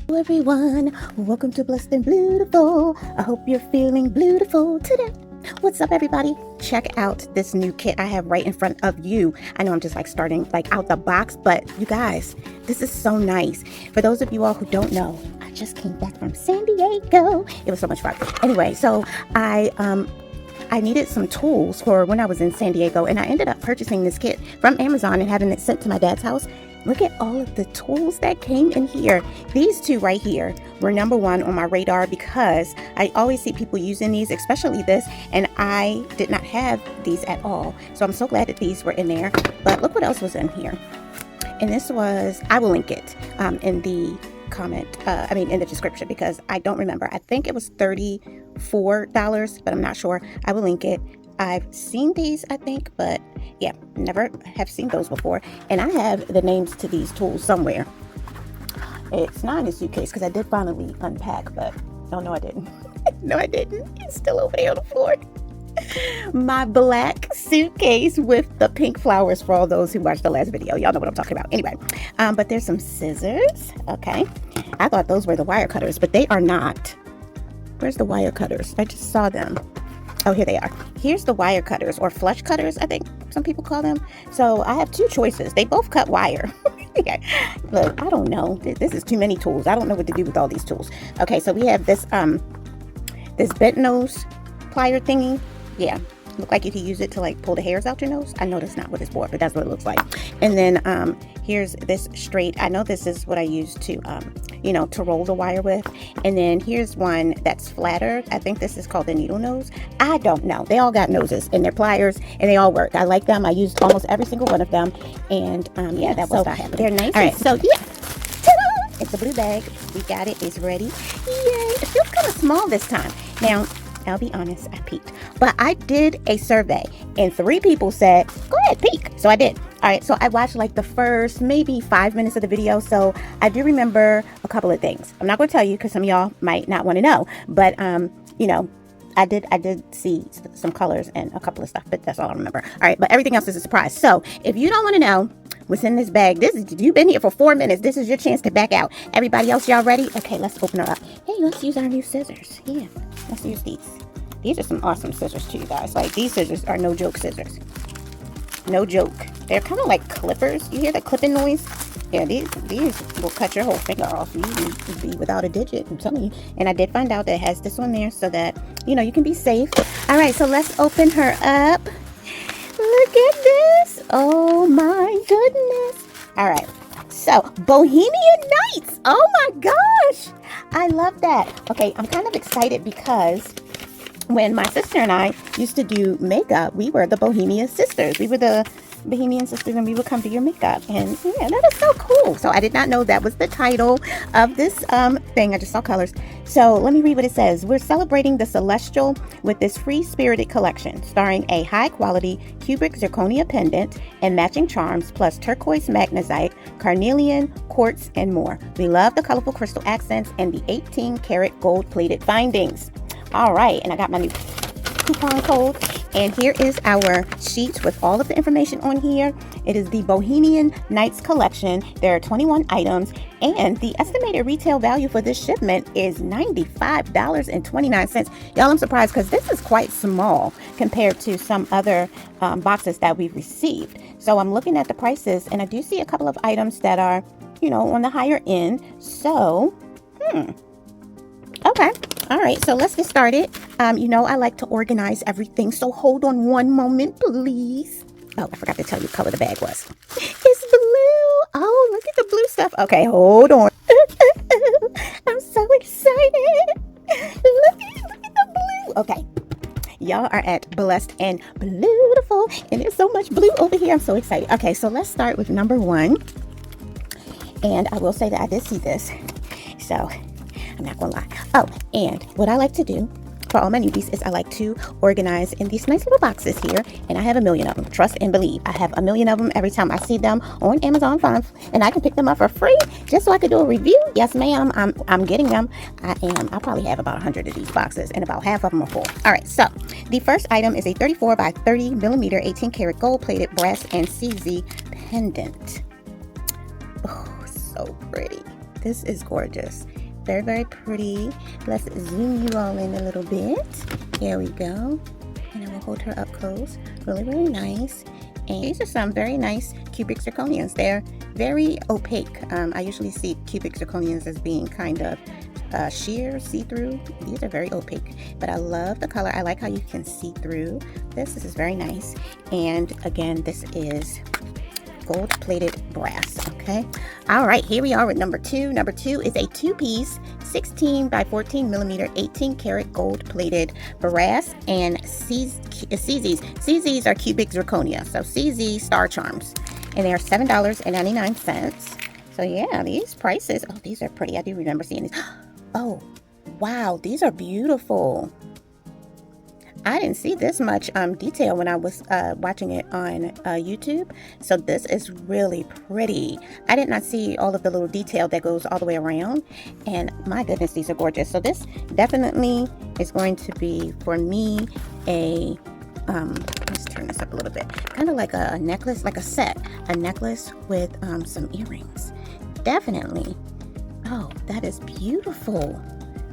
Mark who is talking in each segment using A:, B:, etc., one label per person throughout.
A: Hello everyone, welcome to Blessed and Beautiful. I hope you're feeling beautiful today. What's up everybody? Check out this new kit I have right in front of you. I know I'm just starting out the box, but you guys, this is so nice. For those of you all who don't know, I just came back from San Diego. It was so much fun. Anyway, so I needed some tools for when I was in San Diego, and I ended up purchasing this kit from Amazon and having it sent to my dad's house. Look at all of the tools that came in here. These two right here were number one on my radar because I always see people using these, especially this, and I did not have these at all. So I'm so glad that these were in there. But look what else was in here. And this was, I will link it in the comment, in the description, because I don't remember. I think it was $34, but I'm not sure. I will link it. I've seen these, I think, but yeah, never have seen those before. And I have the names to these tools somewhere. It's not in the suitcase because I did finally unpack, but oh no, I didn't. No, I didn't. It's still over there on the floor. My black suitcase with the pink flowers for all those who watched the last video. Y'all know what I'm talking about. Anyway, but there's some scissors. Okay. I thought those were the wire cutters, but they are not. Where's the wire cutters? I just saw them. Oh, here they are. Here's the wire cutters, or flush cutters, I think some people call them. So I have two choices. They both cut wire. Okay. Look, I don't know. This is too many tools. I don't know what to do with all these tools. Okay, so we have this this bent nose plier thingy. Yeah, look like you could use it to pull the hairs out your nose. I know that's not what it's for, but that's what it looks like. And then here's this straight. I know this is what I use to to roll the wire with. And then here's one that's flatter. I think this is called the needle nose. I don't know. They all got noses and they're pliers and they all work. I like them. I used almost every single one of them. And yeah, that was not happening. They're nice. All right, so yeah. Ta-da! It's a blue bag. We got it. It's ready. Yay! It feels kind of small this time. Now, I'll be honest, I peeked. But I did a survey and 3 people said, go ahead, peek. So I did. All right, so I watched the first maybe 5 minutes of the video. So I do remember a couple of things. I'm not going to tell you because some of y'all might not want to know. But, I did see some colors and a couple of stuff, but that's all I remember. All right, but everything else is a surprise. So if you don't want to know what's in this bag, you've been here for 4 minutes. This is your chance to back out. Everybody else, y'all ready? Okay, let's open her up. Hey, let's use our new scissors. Yeah, let's use these. These are some awesome scissors too, you guys. These scissors are no joke scissors. No joke. They're kind of like clippers. You hear the clipping noise? Yeah, these will cut your whole finger off. You can be without a digit, I'm telling you. And I did find out that it has this one there so that, you can be safe. All right, so let's open her up. Look at this. Oh my goodness. All right. So, Bohemian Nights. Oh my gosh. I love that. Okay, I'm kind of excited because when my sister and I used to do makeup, we were the Bohemian Sisters. We were the Bohemian Sisters, and we would come to your makeup. And yeah, that is so cool. So I did not know that was the title of this thing. I just saw colors. So let me read what it says. We're celebrating the celestial with this free-spirited collection, starring a high-quality cubic zirconia pendant and matching charms, plus turquoise magnesite, carnelian, quartz, and more. We love the colorful crystal accents and the 18-karat gold-plated findings. All right, and I got my new coupon code, and here is our sheet with all of the information on here. It is the Bohemian Nights collection. There are 21 items, and the estimated retail value for this shipment is $95.29. Y'all, I'm surprised because this is quite small compared to some other boxes that we've received. So I'm looking at the prices, and I do see a couple of items that are, on the higher end. So, okay. All right, so let's get started. I like to organize everything, so hold on one moment, please. Oh, I forgot to tell you what color the bag was. It's blue. Oh, look at the blue stuff. Okay, hold on. I'm so excited. Look at the blue. Okay, y'all are at Blessed and Beautiful, and there's so much blue over here. I'm so excited. Okay, so let's start with number 1. And I will say that I did see this, so I'm not gonna lie. Oh, and what I like to do for all my newbies is I like to organize in these nice little boxes here, and I have a million of them. Trust and believe, I have a million of them. Every time I see them on Amazon Prime, and I can pick them up for free just so I could do a review. Yes, ma'am, I'm getting them. I probably have about 100 of these boxes, and about half of them are full. All right, so the first item is a 34 by 30 millimeter 18 karat gold plated brass and CZ pendant. Oh, so pretty. This is gorgeous. Very, very pretty. Let's zoom you all in a little bit. Here we go. And then we'll hold her up close. Really, really nice. And these are some very nice cubic zirconians. They're very opaque. I usually see cubic zirconians as being kind of sheer, see-through. These are very opaque, but I love the color. I like how you can see through this. This is very nice. And again, this is gold-plated brass. Okay. All right, here we are with number 2. Number 2 is a 2-piece 16 by 14 millimeter 18 karat gold-plated brass and CZs. CZs are cubic zirconia, so CZ star charms, and they are $7.99. So yeah, these prices. Oh, these are pretty. I do remember seeing these. Oh, wow, these are beautiful. I didn't see this much detail when I was watching it on YouTube. So this is really pretty. I did not see all of the little detail that goes all the way around. And my goodness, these are gorgeous. So this definitely is going to be, for me, a, let's turn this up a little bit. Kind of like a necklace, like a set. A necklace with some earrings. Definitely. Oh, that is beautiful.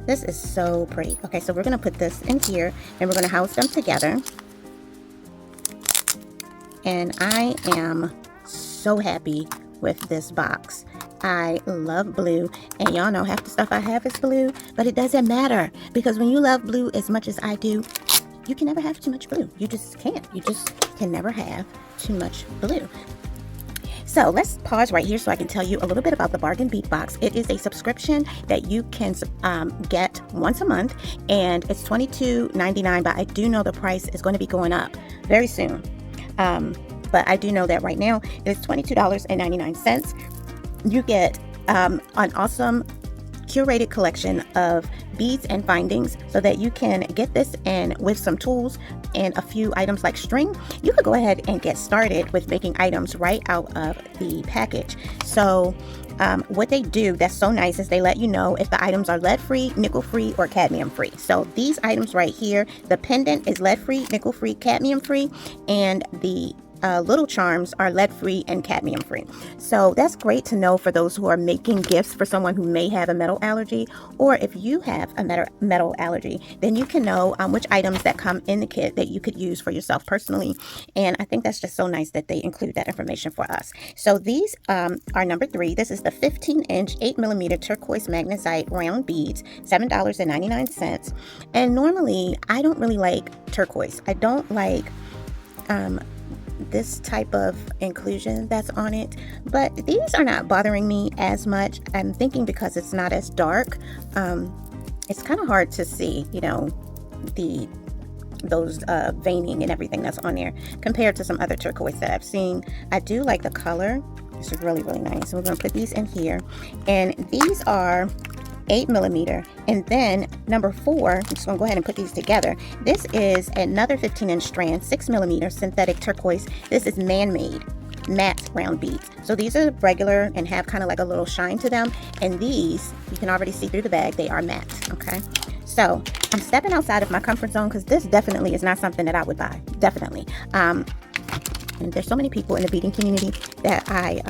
A: This is so pretty. Okay, so we're going to put this in here and we're going to house them together. And I am so happy with this box. I love blue, and y'all know half the stuff I have is blue, but it doesn't matter because when you love blue as much as I do, you can never have too much blue. You just can't. You just can never have too much blue. So let's pause right here so I can tell you a little bit about the Bargain Bead Box. It is a subscription that you can get once a month, and it's $22.99, but I do know the price is going to be going up very soon. But I do know that right now it is $22.99. You get an awesome curated collection of beads and findings so that you can get this, and with some tools and a few items like string, you could go ahead and get started with making items right out of the package. So what they do that's so nice is they let you know if the items are lead-free, nickel-free, or cadmium-free. So these items right here, the pendant is lead-free, nickel-free, cadmium-free, and the little charms are lead-free and cadmium-free. So that's great to know for those who are making gifts for someone who may have a metal allergy, or if you have a metal allergy, then you can know which items that come in the kit that you could use for yourself personally. And I think that's just so nice that they include that information for us. So these are number 3. This is the 15-inch 8mm turquoise magnesite round beads, $7.99. And normally I don't really like turquoise. I don't like this type of inclusion that's on it, but these are not bothering me as much. I'm thinking because it's not as dark, it's kind of hard to see, you know, those veining and everything that's on there compared to some other turquoise that I've seen. I do like the color. This is really, really nice. So we're going to put these in here, and these are 8mm. And then number 4, I'm just going to go ahead and put these together. This is another 15-inch strand, 6mm synthetic turquoise. This is man-made matte round beads. So these are regular and have kind of like a little shine to them. And these, you can already see through the bag, they are matte. Okay. So I'm stepping outside of my comfort zone because this definitely is not something that I would buy. Definitely. And there's so many people in the beading community that I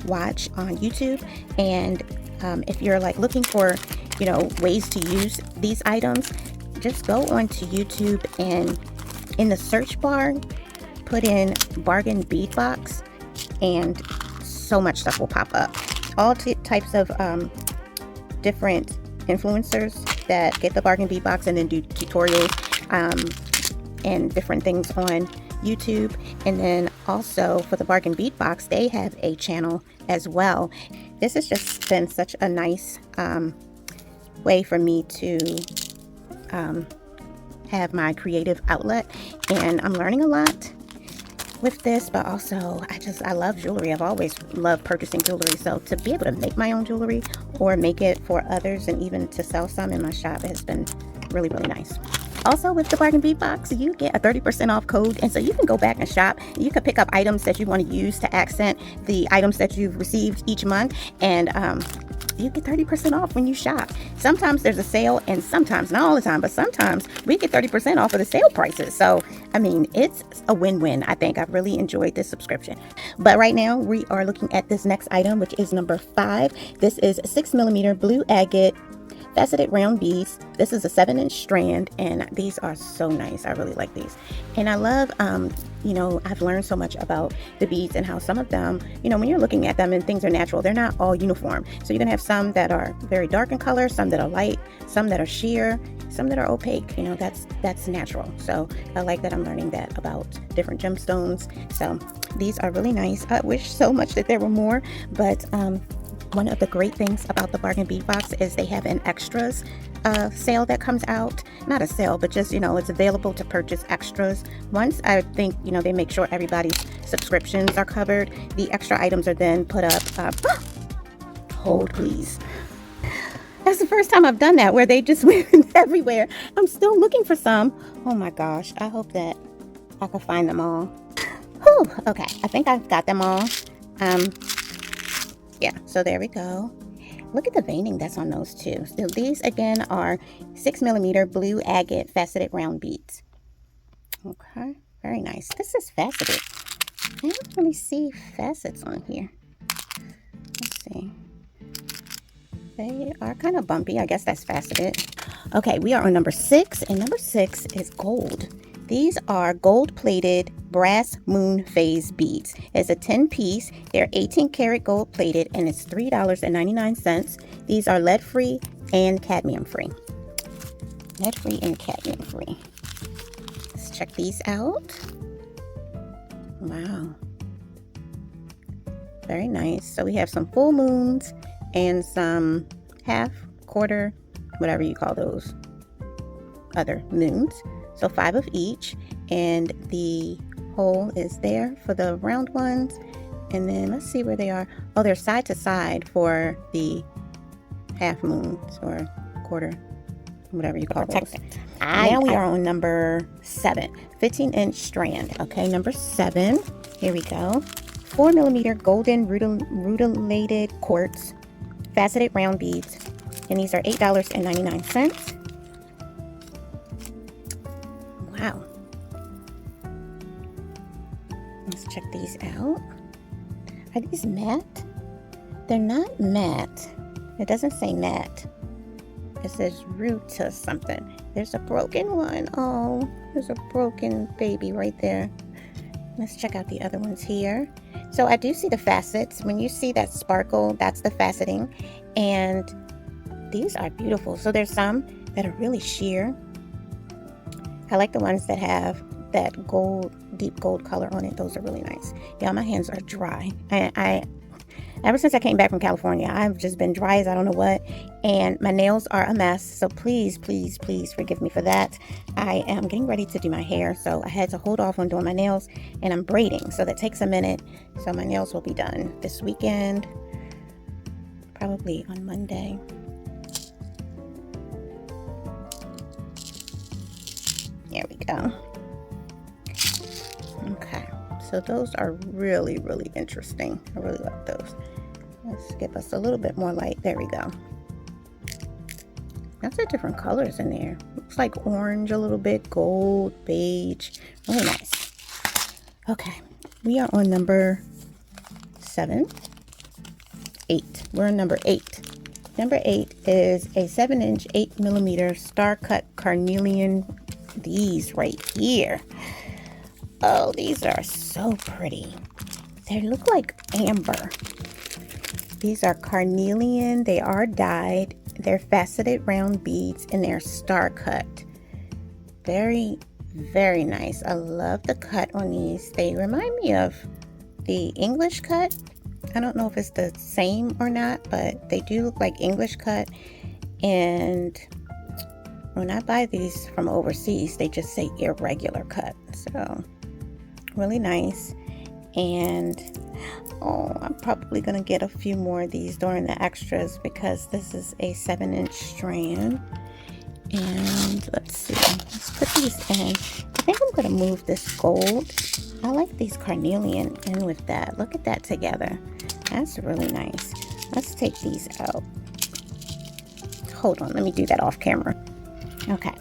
A: watch on YouTube, and if you're like looking for, you know, ways to use these items, just go onto YouTube and in the search bar, put in Bargain Bead Box, and so much stuff will pop up. All types of different influencers that get the Bargain Bead Box and then do tutorials and different things on YouTube. And then also for the Bargain Bead Box, they have a channel as well. This has just been such a nice way for me to have my creative outlet, and I'm learning a lot with this, but also I love jewelry. I've always loved purchasing jewelry, so to be able to make my own jewelry or make it for others and even to sell some in my shop has been really, really nice. Also, with the Bargain Bead Box, you get a 30% off code, and so you can go back and shop. You can pick up items that you want to use to accent the items that you've received each month, and you get 30% off when you shop. Sometimes there's a sale, and sometimes, not all the time, but sometimes we get 30% off of the sale prices. So, I mean, it's a win-win. I think I've really enjoyed this subscription. But right now we are looking at this next item, which is number 5. This is 6mm blue agate faceted round beads. This is a 7-inch strand, and these are so nice. I really like these. And I love, you know, I've learned so much about the beads and how some of them, you know, when you're looking at them and things are natural, they're not all uniform. So you're gonna have some that are very dark in color, some that are light, some that are sheer, some that are opaque. You know, that's natural. So I like that I'm learning that about different gemstones. So these are really nice. I wish so much that there were more, but one of the great things about the Bargain Bead Box is they have an extras sale that comes out. Not a sale, but just, you know, it's available to purchase extras. Once I think, you know, they make sure everybody's subscriptions are covered, the extra items are then put up. Hold, please. That's the first time I've done that, where they just went everywhere. I'm still looking for some. Oh my gosh. I hope that I can find them all. Whew, okay. I think I've got them all. Yeah, so there we go. Look at the veining that's on those too. So these again are 6mm blue agate faceted round beads. Okay, very nice. This is faceted. I don't really see facets on here. Let's see. They are kind of bumpy. I guess that's faceted. Okay, we are on number 6, and number 6 is gold. These are gold-plated brass moon phase beads. It's a 10-piece. They're 18 karat gold-plated, and it's $3.99. These are lead-free and cadmium-free. Lead-free and cadmium-free. Let's check these out. Wow. Very nice. So we have some full moons and some half, quarter, whatever you call those other moons. So 5 of each, and the hole is there for the round ones. And then let's see where they are. Oh, they're side to side for the half moons or quarter, whatever you call those. Now we are on number 7, 15-inch strand. Okay, number 7. Here we go. 4mm golden rutilated quartz faceted round beads, and these are $8.99. Wow. Let's check these out. Are these matte? They're not matte. It doesn't say matte. It says root or something. There's a broken one. Oh, there's a broken baby right there. Let's check out the other ones here. So I do see the facets. When you see that sparkle, that's the faceting. And these are beautiful. So there's some that are really sheer. I like the ones that have that gold, deep gold color on it. Those are really nice. Yeah, my hands are dry. I ever since I came back from California, I've just been dry as I don't know what. And my nails are a mess. So please, please, please forgive me for that. I am getting ready to do my hair. So I had to hold off on doing my nails, and I'm braiding. So that takes a minute. So my nails will be done this weekend, probably on Monday. There we go. Okay, so those are really, really interesting. I really like those. Let's give us a little bit more light. There we go. Lots of different colors in there. Looks like orange a little bit, gold, beige. Really nice. Okay, we are on number 8. We're on number 8. Number 8 is a 7-inch, 8mm star-cut carnelian. These right here. Oh, these are so pretty. They look like amber. These are carnelian. They are dyed. They're faceted round beads, and they're star cut. Very, very nice. I love the cut on these. They remind me of the English cut. I don't know if it's the same or not, but they do look like English cut. And when I buy these from overseas, they just say irregular cut. So really nice. And oh, I'm probably gonna get a few more of these during the extras, because this is a 7-inch strand. And let's see, let's put these in. I think I'm gonna move this gold. I like these carnelian in with that. Look at that together. That's really nice. Let's take these out. Hold on, let me do that off camera. Okay.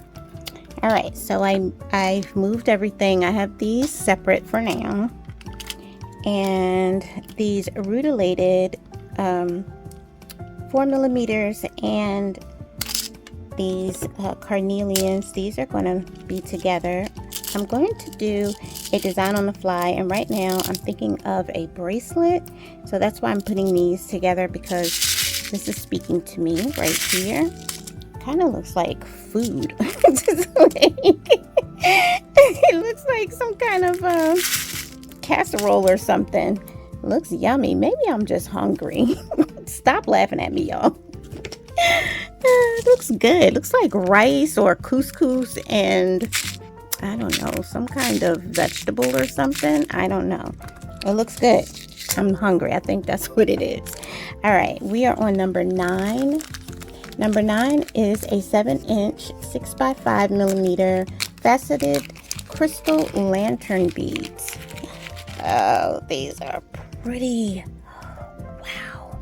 A: All right, so I've moved everything. I have these separate for now. And these rutilated 4 millimeters and these carnelians, these are going to be together. I'm going to do a design on the fly, and right now I'm thinking of a bracelet, so that's why I'm putting these together, because this is speaking to me right here. Kind of looks like food. It looks like some kind of casserole or something. Looks yummy. Maybe I'm just hungry. Stop laughing at me, y'all. It looks good. Looks like rice or couscous and I don't know, some kind of vegetable or something. I don't know. It looks good. I'm hungry. I think that's what it is. All right, we are on number 9. Number 9 is a 7-inch 6 by 5 millimeter faceted crystal lantern beads. Oh, these are pretty. Wow.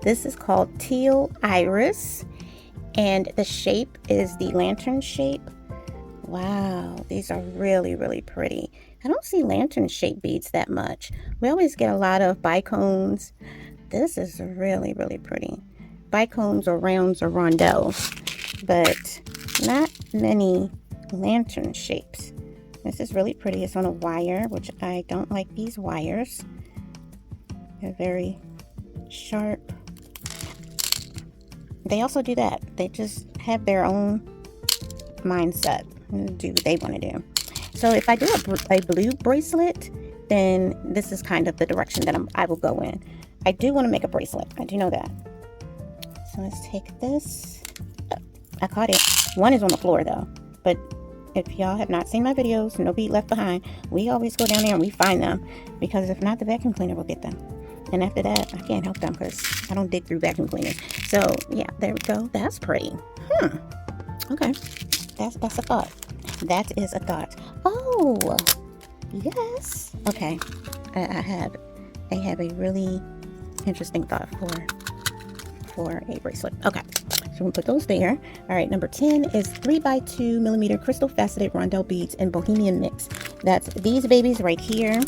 A: This is called Teal Iris, and the shape is the lantern shape. Wow, these are really, really pretty. I don't see lantern shaped beads that much. We always get a lot of bicones. This is really, really pretty. Bicones or rounds or rondelles, but not many lantern shapes. This is really pretty. It's on a wire, which I don't like these wires. They're very sharp. They also do that. They just have their own mindset. Do what they want to do. So if I do a blue bracelet, then this is kind of the direction that I will go in. I do want to make a bracelet. I do know that. So let's take this. Oh, I caught it. One is on the floor though. But if y'all have not seen my videos, no bead left behind, we always go down there and we find them, because if not, the vacuum cleaner will get them. And after that, I can't help them because I don't dig through vacuum cleaners. So yeah, there we go. That's pretty. Okay. That's a thought. That is a thought. Oh, yes. Okay. I have a really interesting thought for a bracelet. Okay. So we'll put those there. All right. Number 10 is 3 by 2 millimeter crystal faceted rondelle beads in Bohemian Mix. That's these babies right here,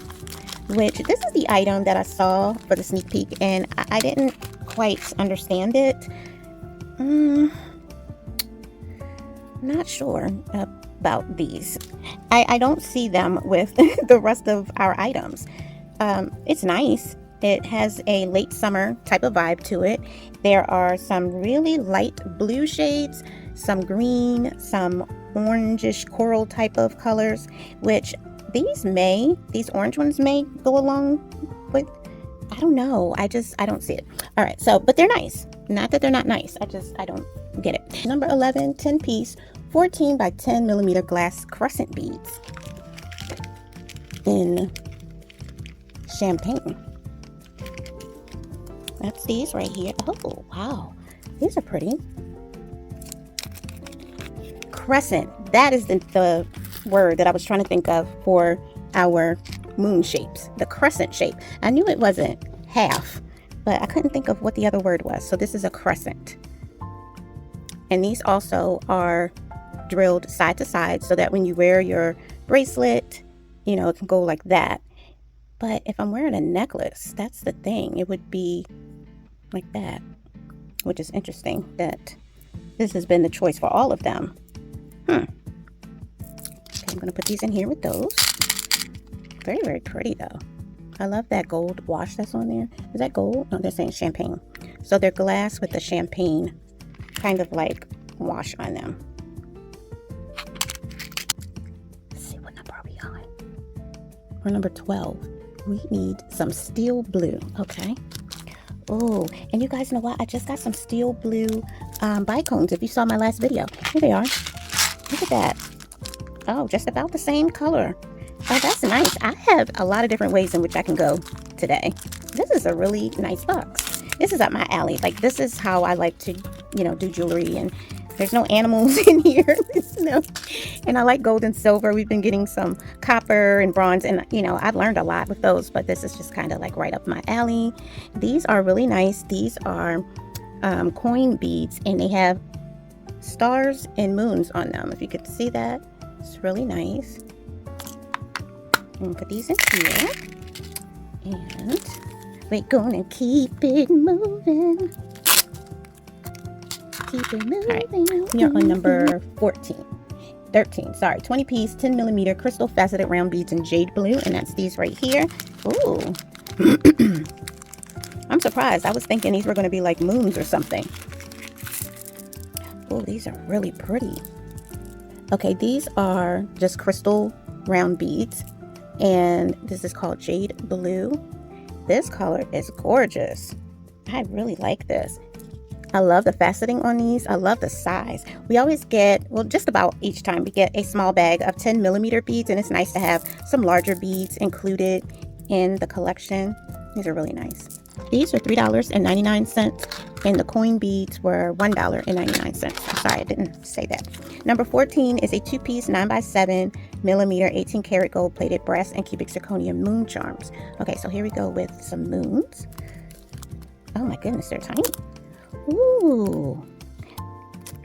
A: which this is the item that I saw for the sneak peek, and I didn't quite understand it. Not sure about these. I don't see them with the rest of our items. It's nice. It has a late summer type of vibe to it. There are some really light blue shades, some green, some orangish coral type of colors, which these orange ones may go along with. I don't know. I don't see it. All right. So, but they're nice. Not that they're not nice. I don't get it. Number 11, 10 piece, 14 by 10 millimeter glass crescent beads in champagne. That's these right here. Oh, wow. These are pretty. Crescent. That is the word that I was trying to think of for our moon shapes. The crescent shape. I knew it wasn't half, but I couldn't think of what the other word was. So this is a crescent. And these also are drilled side to side so that when you wear your bracelet, you know, it can go like that. But if I'm wearing a necklace, that's the thing. It would be like that, which is interesting that this has been the choice for all of them. Okay, I'm going to put these in here with those. Very, very pretty though. I love that gold wash that's on there. Is that gold? No, they're saying champagne. So they're glass with the champagne kind of like wash on them. Let's see, what number are we on? We're number 12. We need some steel blue. Okay. Oh, and you guys know what? I just got some steel blue bicones. If you saw my last video, here they are. Look at that. Oh, just about the same color. Oh, that's nice. I have a lot of different ways in which I can go today. This is a really nice box. This is up my alley. Like, this is how I like to, you know, do jewelry. And there's no animals in here. No. And I like gold and silver. We've been getting some copper and bronze. And, you know, I've learned a lot with those. But this is just kind of like right up my alley. These are really nice. These are coin beads. And they have stars and moons on them. If you could see that, it's really nice. And put these in here. And we're gonna keep it moving. Keep it moving. All right, we are on number 13, sorry. 20 piece, 10 millimeter crystal faceted round beads in jade blue. And that's these right here. Ooh. I'm surprised. I was thinking these were going to be like moons or something. Oh, these are really pretty. Okay, these are just crystal round beads. And this is called jade blue. This color is gorgeous. I really like this. I love the faceting on these. I love the size. We always get, well, just about each time we get a small bag of 10 millimeter beads, and it's nice to have some larger beads included in the collection. These are really nice. These are $3.99, and the coin beads were $1.99. I'm sorry, I didn't say that. Number 14 is a 2-piece 9x7 millimeter 18 karat gold plated brass and cubic zirconium moon charms. Okay, so here we go with some moons. Oh my goodness, they're tiny. Ooh,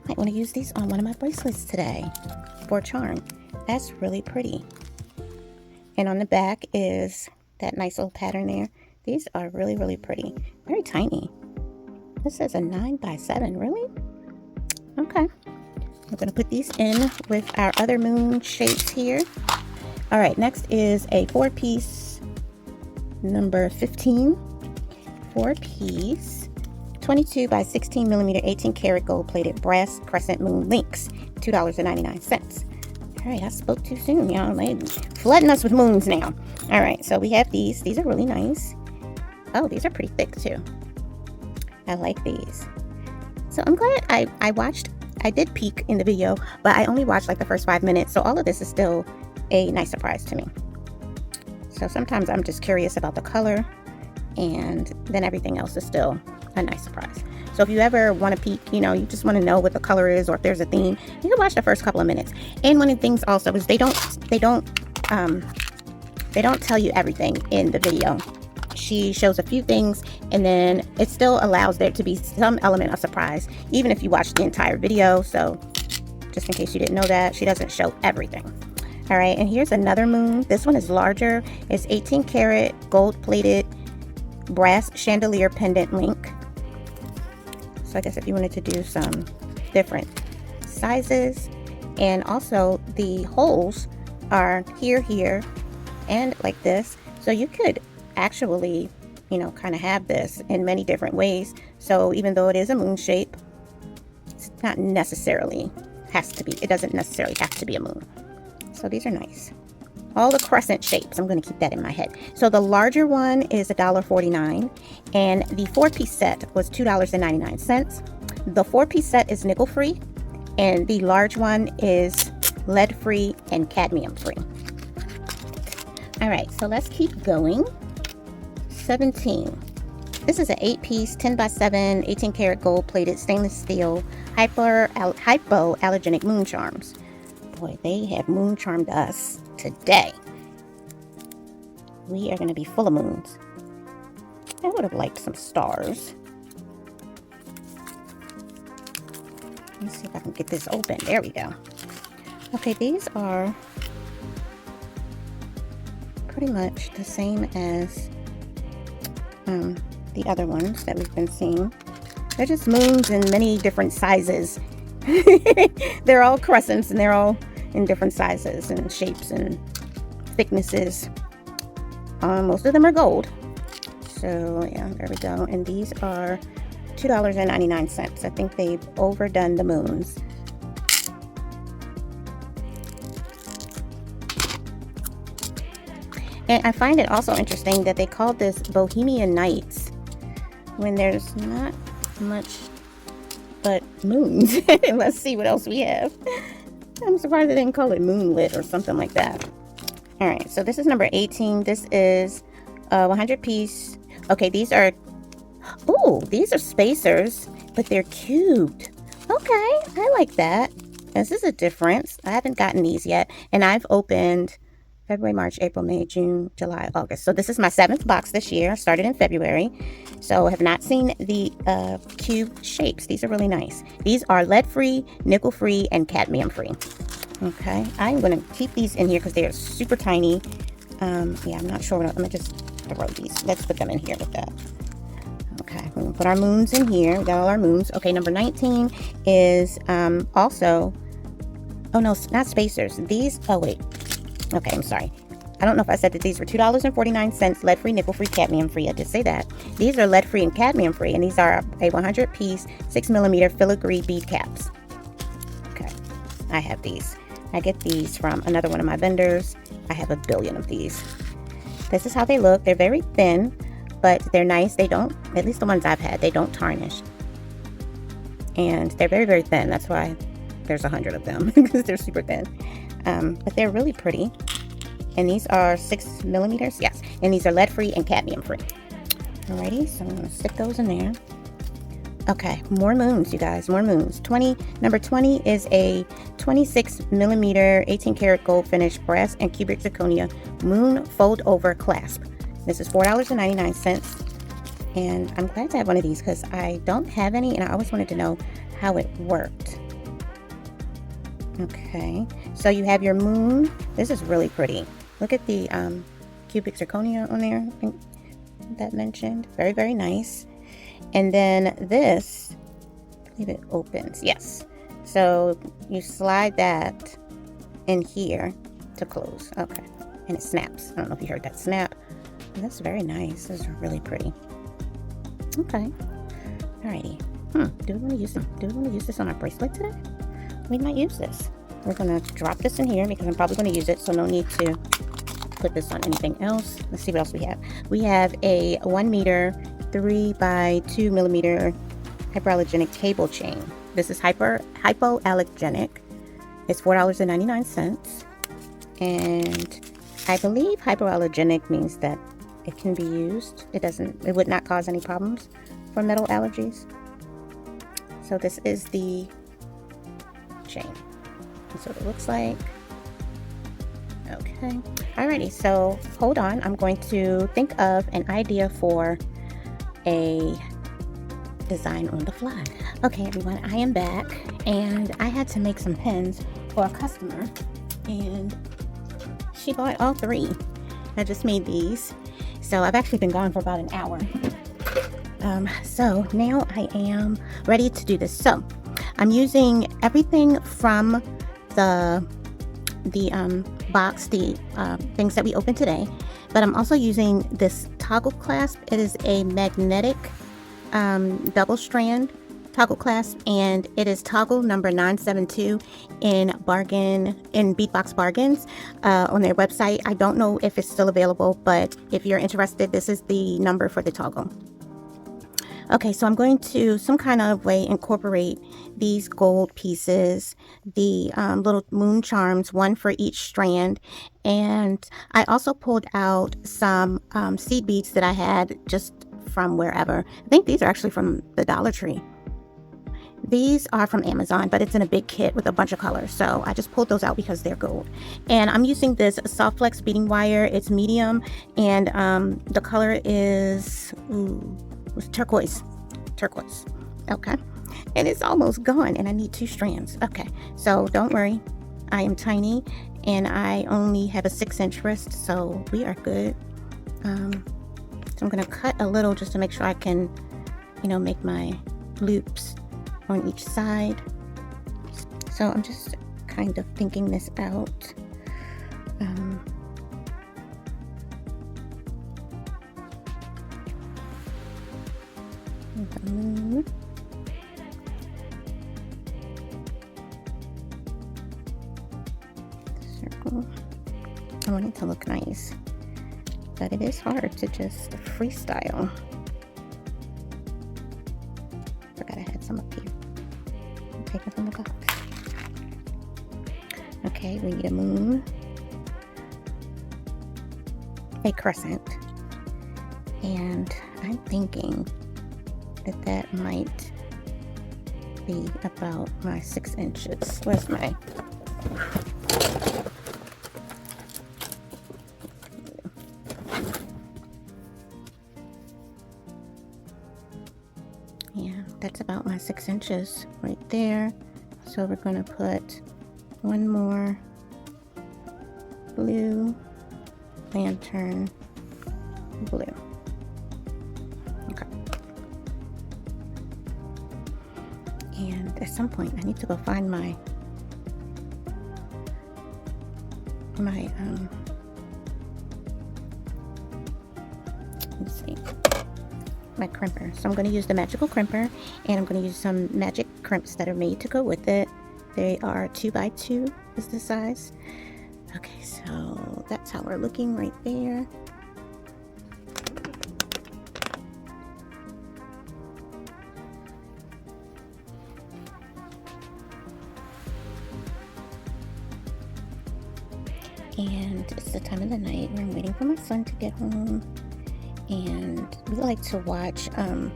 A: might want to use these on one of my bracelets today for a charm. That's really pretty. And on the back is that nice little pattern there. These are really, really pretty. Very tiny. This is a 9x7, really? Okay. We're going to put these in with our other moon shapes here. All right, next is a 4-piece, number 15. 4-piece. 22 by 16 millimeter 18 karat gold plated brass crescent moon links, $2.99. All right, I spoke too soon, y'all. They flooding us with moons now. All right, so we have these. These are really nice. Oh, these are pretty thick too. I like these. So I'm glad I did peek in the video, but I only watched like the first 5 minutes. So all of this is still a nice surprise to me. So sometimes I'm just curious about the color, and then everything else is still a nice surprise. So if you ever want to peek, you know, you just want to know what the color is or if there's a theme, you can watch the first couple of minutes. And one of the things also is they don't tell you everything in the video. She shows a few things, and then it still allows there to be some element of surprise even if you watch the entire video. So just in case you didn't know that, she doesn't show everything. All right, and here's another moon. This one is larger. It's 18 karat gold plated brass chandelier pendant link. So I guess if you wanted to do some different sizes, and also the holes are here, and like this. So you could actually, you know, kind of have this in many different ways. So even though it is a moon shape, it's not necessarily it doesn't necessarily have to be a moon. So these are nice. All the crescent shapes, I'm going to keep that in my head. So the larger one is $1.49, and the 4-piece set was $2.99. The 4-piece set is nickel free, and the large one is lead free and cadmium free. All right, so let's keep going. 17. This is an 8-piece 10x7 18 karat gold plated stainless steel hypoallergenic moon charms. Boy, they have moon charmed us today. We are going to be full of moons. I would have liked some stars. Let's see if I can get this open. There we go. Okay, these are pretty much the same as the other ones that we've been seeing. They're just moons in many different sizes. They're all crescents, and they're all in different sizes and shapes and thicknesses. Most of them are gold. So yeah, there we go. And these are $2.99. I think they've overdone the moons. And I find it also interesting that they called this Bohemian Nights when there's not much but moons. Let's see what else we have. I'm surprised they didn't call it Moonlit or something like that. All right, so this is number 18. This is 100 piece. Okay, these are spacers, but they're cubed. Okay, I like that. This is a difference. I haven't gotten these yet, and I've opened February, March, April, May, June, July, August. So this is my 7th box this year. Started in February. So I have not seen the cube shapes. These are really nice. These are lead-free, nickel-free, and cadmium-free. Okay, I'm going to keep these in here because they are super tiny. Yeah, I'm not sure. I'm going to just throw these. Let's put them in here with that. Okay, we're going to put our moons in here. We got all our moons. Okay, number 19 is also... Oh, no, not spacers. These... Oh, wait. Okay, I'm sorry. I don't know if I said that these were $2.49, lead-free, nickel-free, cadmium-free. I did say that. These are lead-free and cadmium-free, and these are a 100-piece 6mm filigree bead caps. Okay, I have these. I get these from another one of my vendors. I have a billion of these. This is how they look. They're very thin, but they're nice. They don't, at least the ones I've had, they don't tarnish. And they're very, very thin. That's why there's 100 of them, because they're super thin. But they're really pretty. And these are 6mm, yes. And these are lead-free and cadmium-free. Alrighty, so I'm going to stick those in there. Okay, more moons, you guys, more moons. Number 20 is a 26mm 18-karat gold finish brass and cubic zirconia moon fold-over clasp. This is $4.99. And I'm glad to have one of these because I don't have any, and I always wanted to know how it worked. Okay, so you have your moon. This is really pretty. Look at the cubic zirconia on there that mentioned. Very, very nice. And then this, I believe it opens. Yes. So you slide that in here to close. Okay. And it snaps. I don't know if you heard that snap. That's very nice. This is really pretty. Okay. Alrighty. Do we want to use them? Do we want to use this on our bracelet today? We might use this. We're going to drop this in here because I'm probably going to use it, so no need to put this on anything else. Let's see what else we have. We have a 1 meter 3 by 2 millimeter hypoallergenic cable chain. This is hypoallergenic. It's $4.99. And I believe hypoallergenic means that it can be used. It would not cause any problems for metal allergies. So this is the chain. That's what it looks like. Okay. Alrighty, so hold on. I'm going to think of an idea for a design on the fly. Okay, everyone, I am back, and I had to make some pins for a customer, and she bought all 3. I just made these. So I've actually been gone for about an hour. So now I am ready to do this. So I'm using everything from the box, the things that we opened today, but I'm also using this toggle clasp. It is a magnetic double strand toggle clasp, and it is toggle number 972 in Bead Box bargains on their website. I don't know if it's still available, but if you're interested, this is the number for the toggle. Okay, so I'm going to some kind of way incorporate these gold pieces, the little moon charms, one for each strand. And I also pulled out some seed beads that I had just from wherever. I think these are actually from the Dollar Tree. These are from Amazon, but it's in a big kit with a bunch of colors. So I just pulled those out because they're gold. And I'm using this Soft Flex beading wire. It's medium, and the color is turquoise. Okay, and it's almost gone, and I need 2 strands. Okay, so don't worry, I am tiny, and I only have a 6-inch wrist, so we are good. So I'm gonna cut a little just to make sure I can, make my loops on each side. So I'm just kind of thinking this out. Circle. I want it to look nice, but it is hard to just freestyle. Forgot I had some up here. I'm taking from the box. Okay, we need a moon, a crescent, and I'm thinking that might be about my 6 inches. Where's my... 6 inches right there. So we're going to put one more blue lantern blue. Okay. And at some point I need to go find my let's see, my crimper. So I'm going to use the magical crimper, and I'm going to use some magic crimps that are made to go with it. They are 2x2 is the size. Okay, so that's how we're looking right there. And it's the time of the night where I'm waiting for my son to get home. And we like to watch, oh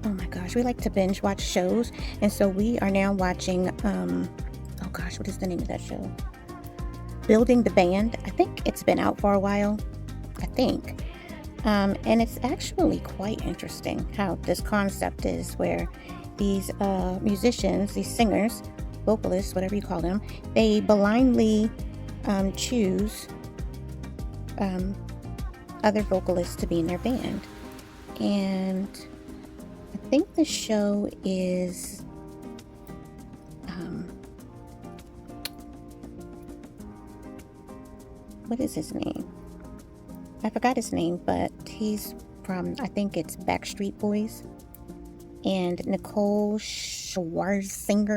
A: my gosh, we like to binge watch shows. And so we are now watching, oh gosh, what is the name of that show? Building the Band. I think it's been out for a while, I think. And it's actually quite interesting how this concept is, where these musicians, these singers, vocalists, whatever you call them, they blindly choose other vocalists to be in their band. And I think the show is what is his name? I forgot his name, but he's from, I think it's Backstreet Boys. And Nicole Schwarzer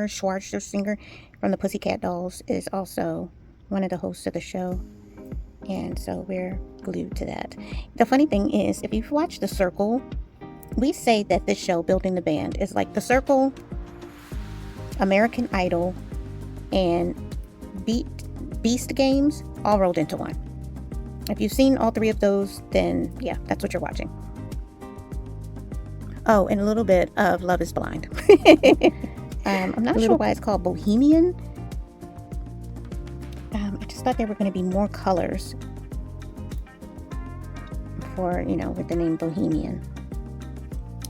A: from the Pussycat Dolls is also one of the hosts of the show. And so we're glued to that. The funny thing is, if you've watched The Circle, we say that this show, Building the Band, is like The Circle, American Idol, and Beast Games all rolled into one. If you've seen all three of those, then yeah, that's what you're watching. Oh, and a little bit of Love is Blind. I'm not sure why it's called Bohemian. I just thought there were going to be more colors for, with the name Bohemian.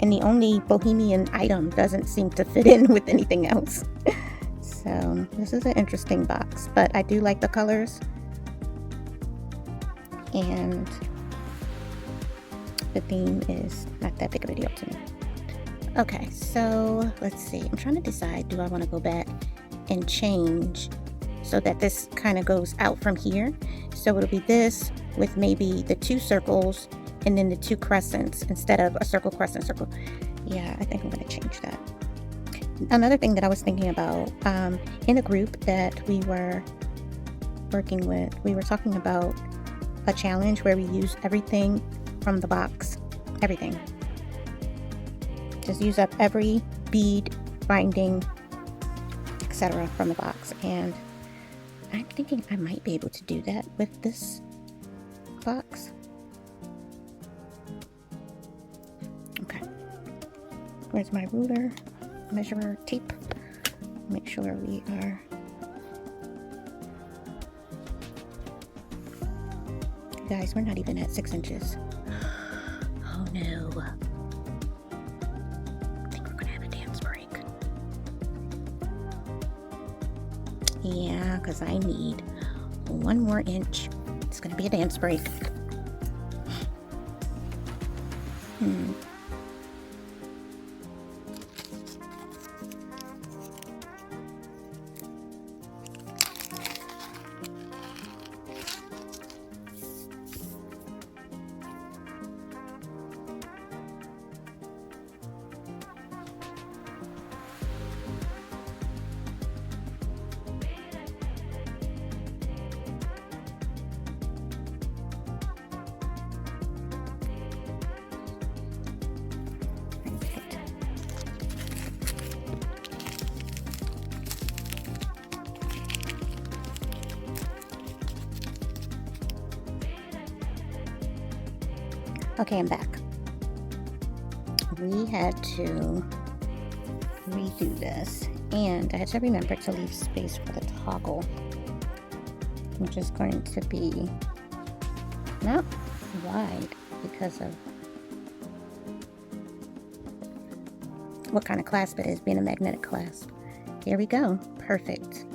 A: And the only Bohemian item doesn't seem to fit in with anything else. So this is an interesting box, but I do like the colors. And the theme is not that big of a deal to me. Okay, so let's see. I'm trying to decide, do I want to go back and change so that this kind of goes out from here? So it'll be this with maybe the 2 circles and then the 2 crescents instead of a circle, crescent, circle. Yeah, I think I'm going to change that. Another thing that I was thinking about, in a group that we were working with, we were talking about a challenge where we use everything from the box. Everything. Just use up every bead, binding, etc. from the box. And I'm thinking I might be able to do that with this box. Okay. Where's my ruler, measurer, tape? Make sure we are. Guys, we're not even at 6 inches. Oh no. I think we're gonna have a dance break. Yeah, because I need 1 more inch. It's gonna be a dance break. Okay, I'm back. We had to redo this, and I had to remember to leave space for the toggle, which is going to be not wide because of what kind of clasp it is, being a magnetic clasp. There we go. Perfect.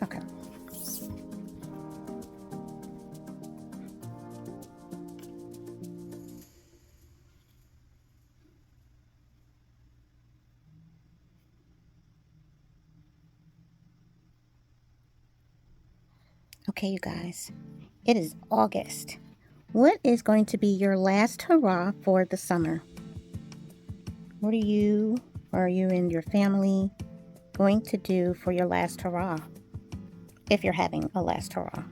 A: Okay. Okay, you guys, it is August. What is going to be your last hurrah for the summer? What are you and your family going to do for your last hurrah? If you're having a last hurrah.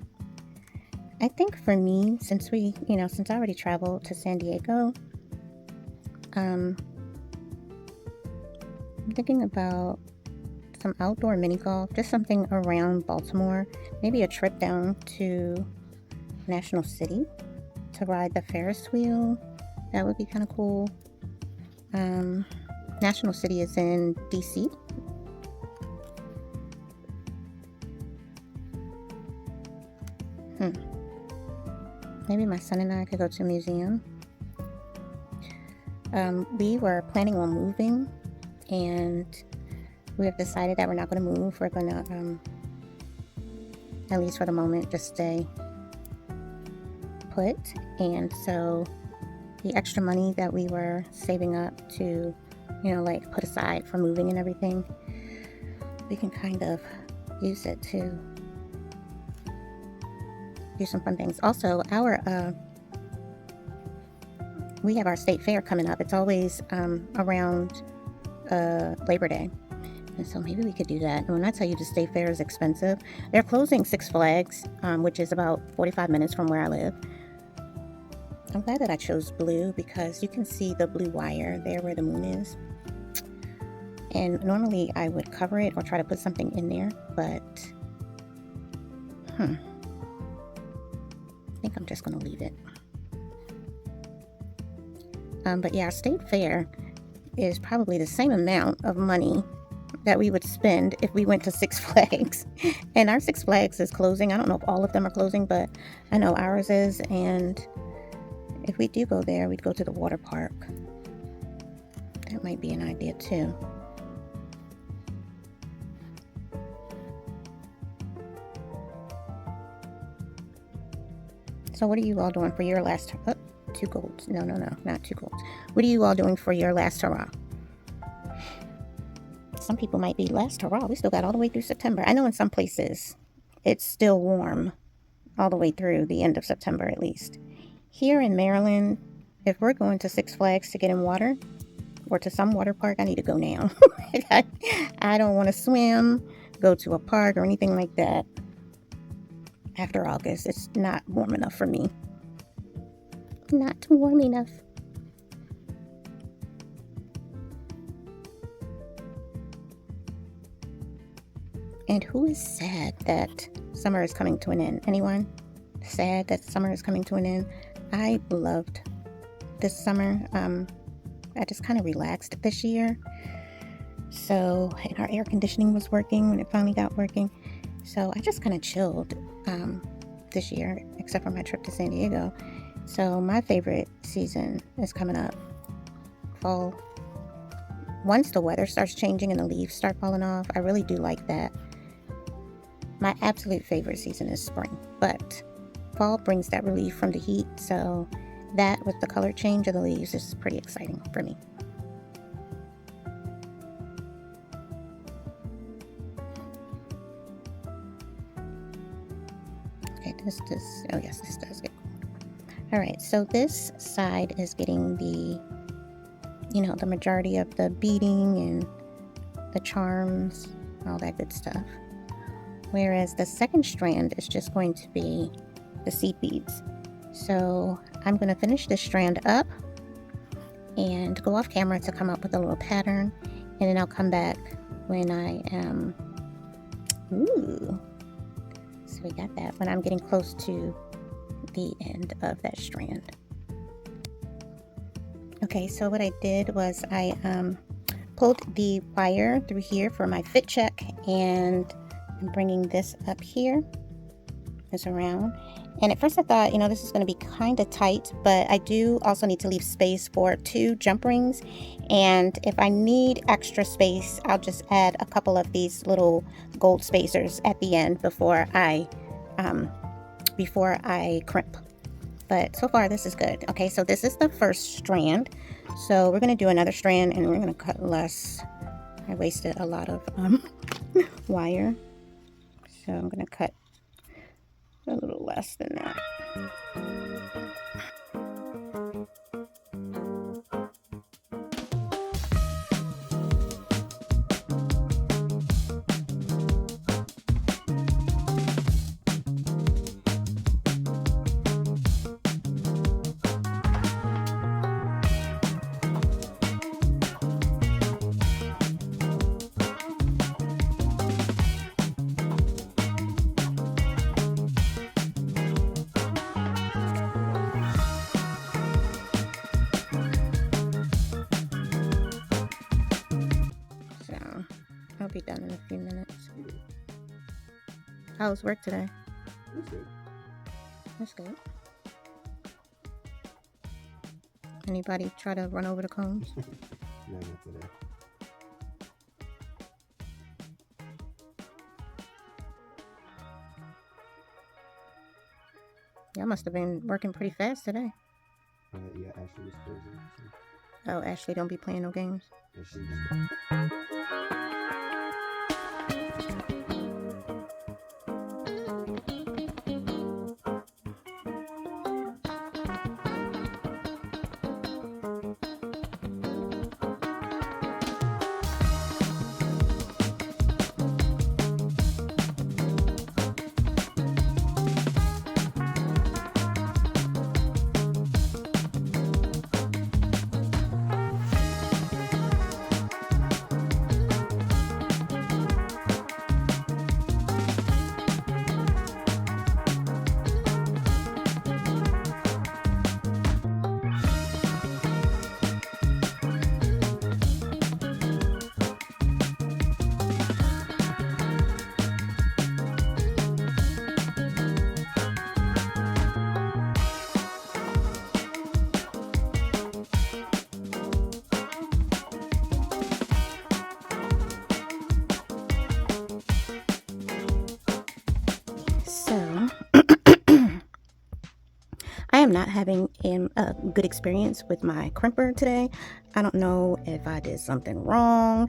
A: I think for me, since I already traveled to San Diego, I'm thinking about some outdoor mini golf, just something around Baltimore, maybe a trip down to National City to ride the Ferris wheel. That would be kind of cool. National City is in DC. Maybe my son and I could go to a museum. We were planning on moving, and we have decided that we're not going to move. We're going to, at least for the moment, just stay put. And so the extra money that we were saving up to, like put aside for moving and everything, we can kind of use it to do some fun things. Also, we have our state fair coming up. It's always around Labor Day. And so maybe we could do that. And when I tell you the state fair is expensive, they're closing Six Flags, which is about 45 minutes from where I live. I'm glad that I chose blue because you can see the blue wire there where the moon is. And normally I would cover it or try to put something in there, but I think I'm just going to leave it. But yeah, our state fair is probably the same amount of money that we would spend if we went to Six Flags. And our Six Flags is closing. I don't know if all of them are closing, but I know ours is. And if we do go there, we'd go to the water park. That might be an idea too. So what are you all doing for your last... Oh, 2 golds. No, not 2 golds. What are you all doing for your last hurrah? Some people might be last hurrah. We still got all the way through September. I know in some places it's still warm all the way through the end of September at least. Here in Maryland, if we're going to Six Flags to get in water or to some water park, I need to go now. I don't want to swim, go to a park or anything like that after August. It's not warm enough for me. Not warm enough. And who is sad that summer is coming to an end? Anyone sad that summer is coming to an end? I loved this summer. I just kind of relaxed this year. So, and our air conditioning was working when it finally got working. So I just kind of chilled this year, except for my trip to San Diego. So my favorite season is coming up, fall. Once the weather starts changing and the leaves start falling off, I really do like that. My absolute favorite season is spring, but fall brings that relief from the heat, so that with the color change of the leaves is pretty exciting for me. Okay, oh yes, this does get. All right, so this side is getting the majority of the beading and the charms, all that good stuff. Whereas the second strand is just going to be the seed beads. So I'm going to finish this strand up and go off camera to come up with a little pattern. And then I'll come back when I am, so we got that, when I'm getting close to the end of that strand. Okay, so what I did was I pulled the wire through here for my fit check, and I'm bringing this up here, this around, And at first I thought, you know, this is going to be kind of tight, but I do also need to leave space for 2 jump rings. And if I need extra space, I'll just add a couple of these little gold spacers at the end before I crimp. But so far this is good. Okay, so this is the first strand. So we're going to do another strand and we're going to cut less. I wasted a lot of wire. So I'm going to cut a little less than that. I'll be done in a few minutes. How was work today?
B: That's good.
A: That's good. Anybody try to run over the combs?
B: No, not today.
A: Y'all must have been working pretty fast today.
B: Yeah, Ashley was closing. So.
A: Oh, Ashley don't be playing no games.
B: Yeah, she was.
A: I am not having a good experience with my crimper today. I don't know if I did something wrong.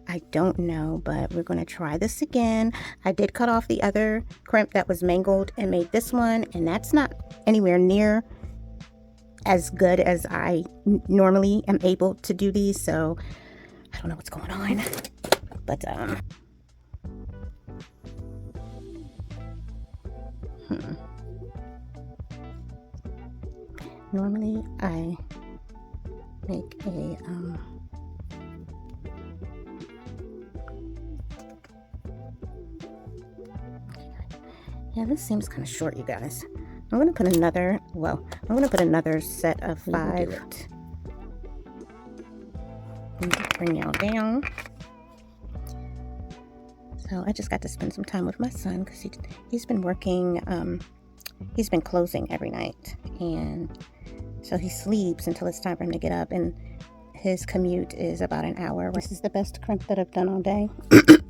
A: I don't know, but we're going to try this again. I did cut off the other crimp that was mangled and made this one, and that's not anywhere near as good as I normally am able to do these, so I don't know what's going on. But normally I make a yeah, this seems kind of short, you guys. I'm gonna put another, well, I'm gonna put another set of 5. Bring y'all down. So I just got to spend some time with my son because he's been working, he's been closing every night, and so he sleeps until it's time for him to get up, and his commute is about an hour. This is the best crimp that I've done all day. Okay,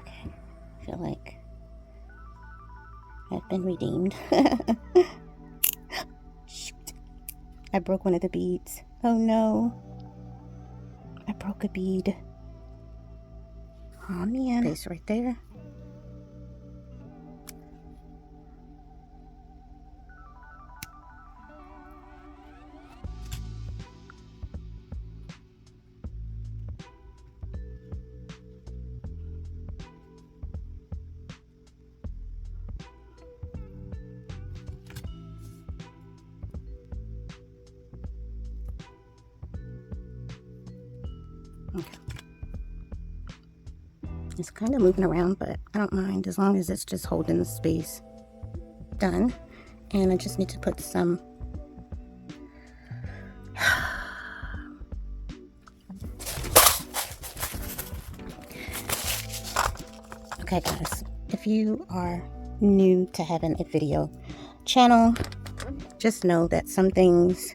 A: I feel like I've been redeemed. Shoot, I broke one of the beads. Oh no, I broke a bead. Oh man, place right there. Okay. It's kind of moving around, but I don't mind as long as it's just holding the space. Done. And I just need to put some Okay guys, if you are new to having a video channel, just know that some things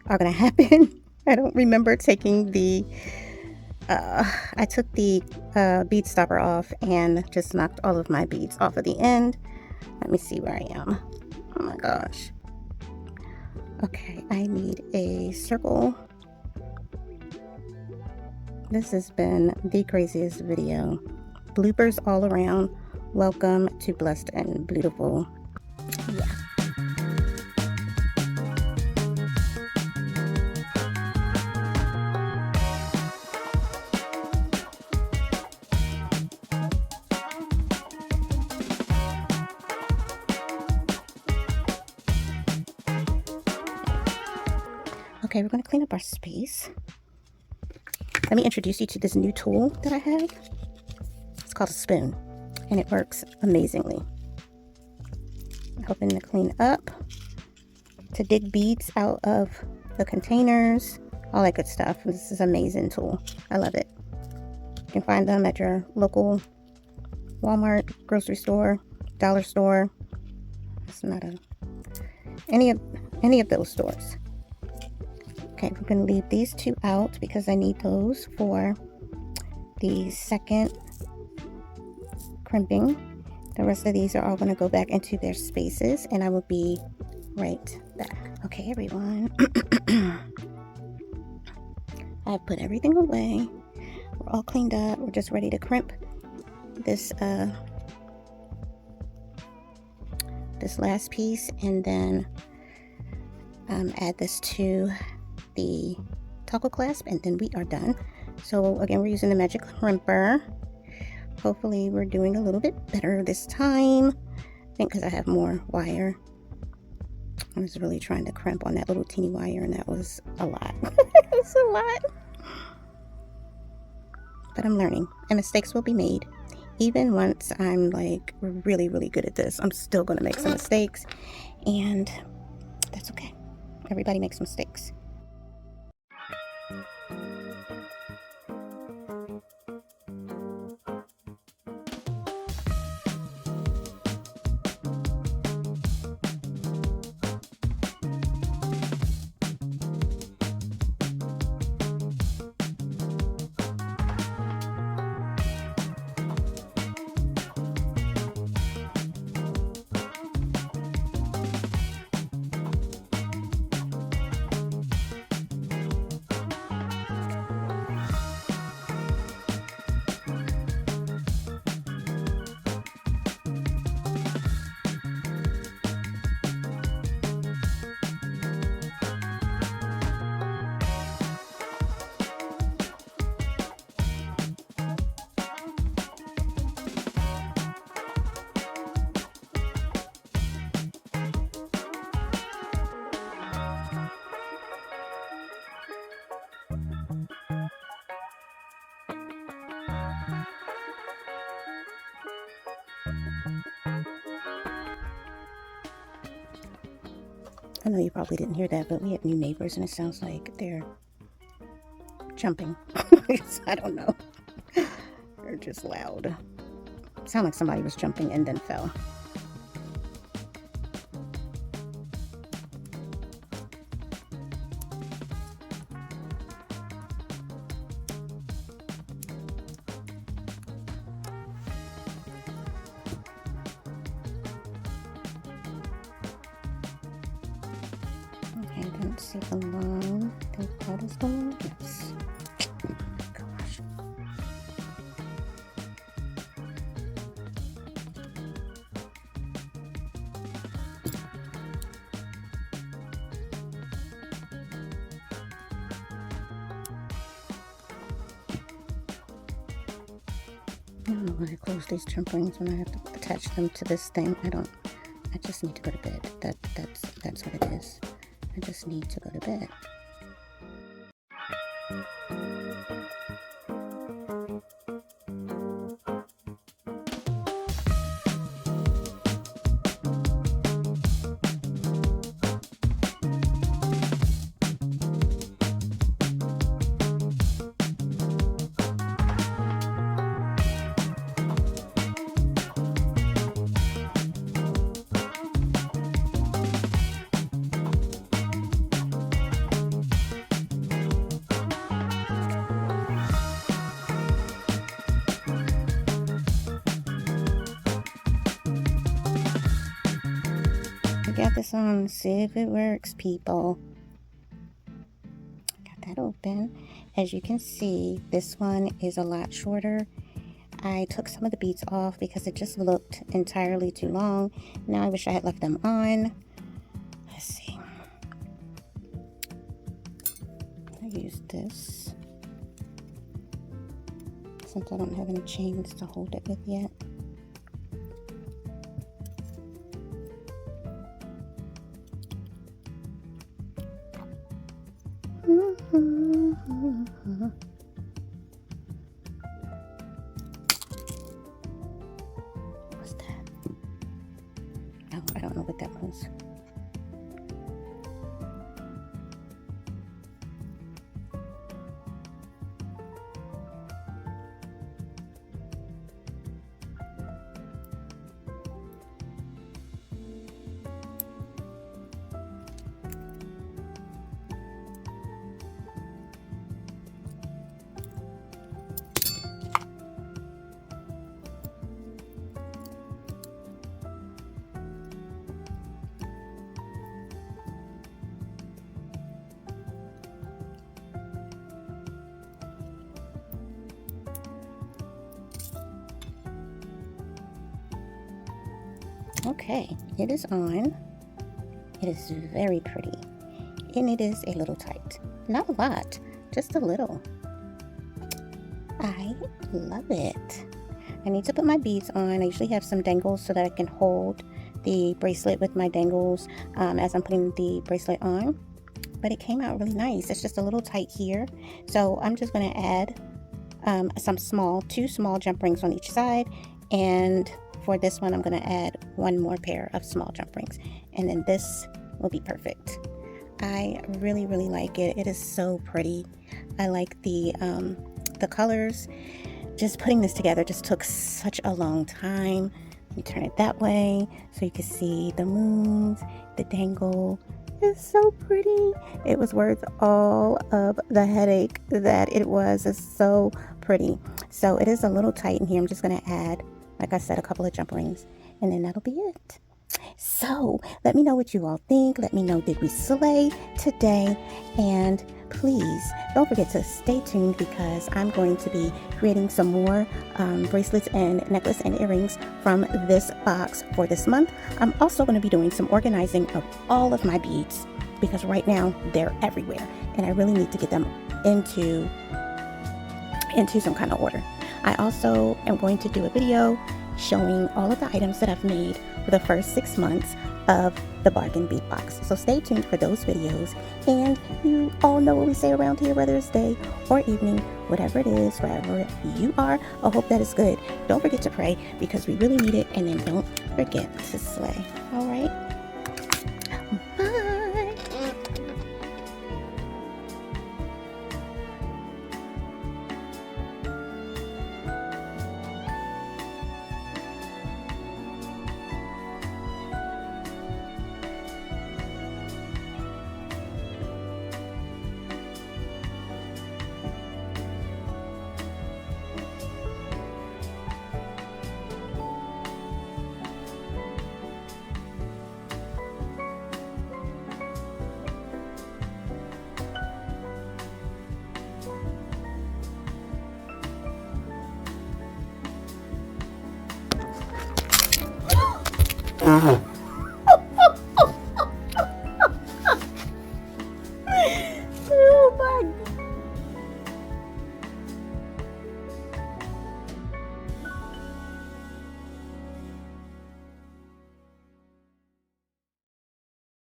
A: are gonna happen. I don't remember taking the I took the bead stopper off and just knocked all of my beads off at the end. Let me see where I am. Oh my gosh. Okay, I need a circle. This has been the craziest video. Bloopers all around. Welcome to Blessed and Beautiful. Yeah. Okay, we're going to clean up our space. Let me introduce you to this new tool that I have. It's called a spoon, and it works amazingly. Helping to clean up, to dig beads out of the containers, all that good stuff. This is an amazing tool. I love it. You can find them at your local Walmart, grocery store, dollar store. It's not any of those stores. Okay, we're going to leave these two out because I need those for the second crimping. The rest of these are all going to go back into their spaces, and I will be right back. Okay, everyone. I've put everything away. We're all cleaned up. We're just ready to crimp this this last piece, and then add this to the toggle clasp, and then we are done. So again, we're using the magic crimper. Hopefully we're doing a little bit better this time. I think because I have more wire. I was really trying to crimp on that little teeny wire, and that was a lot. It's a lot. But I'm learning, and mistakes will be made. Even once I'm like really, really good at this, I'm still going to make some mistakes, and that's okay. Everybody makes mistakes. I know you probably didn't hear that, but we have new neighbors, and it sounds like they're jumping. I don't know. They're just loud. It sounded like somebody was jumping and then fell. Okay, I don't see the line. I think that is the line. Yes. Gosh. I don't know why I close these trim rings when I have to attach them to this thing. I just need to go to bed. That's what it is. I just need to go to bed. got this on. See if it works, people. Got that open. As you can see, this one is a lot shorter. I took some of the beads off because it just looked entirely too long. Now I wish I had left them on. Let's see. I use this since I don't have any chains to hold it with yet. What's that? Oh, I don't know what that was. Okay, it is on. It is very pretty, and it is a little tight. Not a lot, just a little. I love it. I need to put my beads on. I usually have some dangles so that I can hold the bracelet with my dangles as I'm putting the bracelet on. But it came out really nice. It's just a little tight here. So I'm just going to add two small jump rings on each side. And for this one, I'm going to add one more pair of small jump rings. And then this will be perfect. I really, really like it. It is so pretty. I like the colors. Just putting this together just took such a long time. Let me turn it that way so you can see the moons, the dangle. It's so pretty. It was worth all of the headache that it was. It's so pretty. So it is a little tight in here. I'm just going to add, like I said, a couple of jump rings, and then that'll be it. So let me know what you all think. Let me know, did we slay today? And please don't forget to stay tuned because I'm going to be creating some more bracelets and necklace and earrings from this box for this month. I'm also going to be doing some organizing of all of my beads because right now they're everywhere and I really need to get them into some kind of order. I also am going to do a video showing all of the items that I've made for the first 6 months of the bargain bead box. So stay tuned for those videos. And you all know what we say around here, whether it's day or evening, whatever it is, wherever you are, I hope that is good. Don't forget to pray because we really need it. And then don't forget to slay. All right. Bye.
B: Uh-huh.